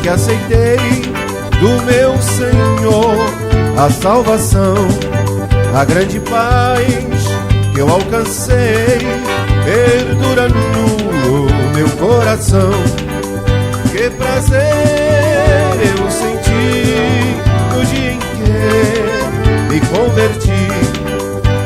que aceitei do meu Senhor a salvação, a grande paz que eu alcancei perdura no meu coração. Que prazer eu senti no dia em que me converti.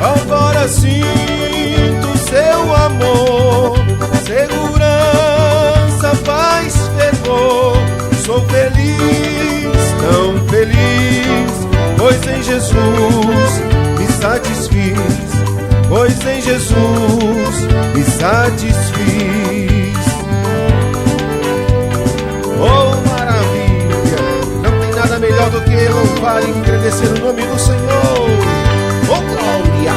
Agora sinto seu amor, segurança, paz, fervor. Sou feliz, tão feliz, pois em Jesus me satisfiz, pois em Jesus me satisfiz. Oh, maravilha! Não tem nada melhor do que louvar e agradecer o nome do Senhor. Oh, glória!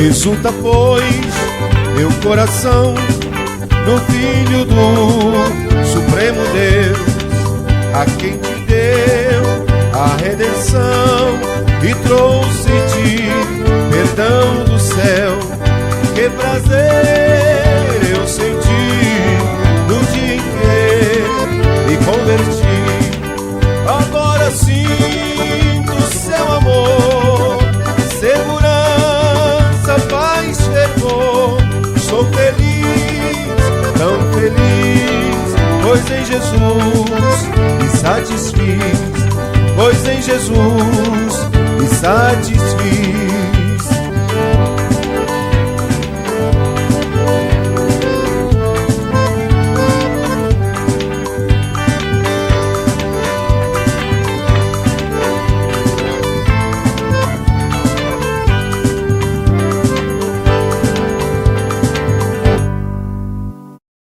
Exulta, pois, meu coração no Filho do Supremo Deus, a quem te deu a redenção e trouxe-te perdão do céu. Que prazer eu senti no dia em que me converti. Agora sinto seu amor, segurança, paz, fervor. Sou feliz, tão feliz, pois em Jesus me satisfiz, pois em Jesus me satisfiz.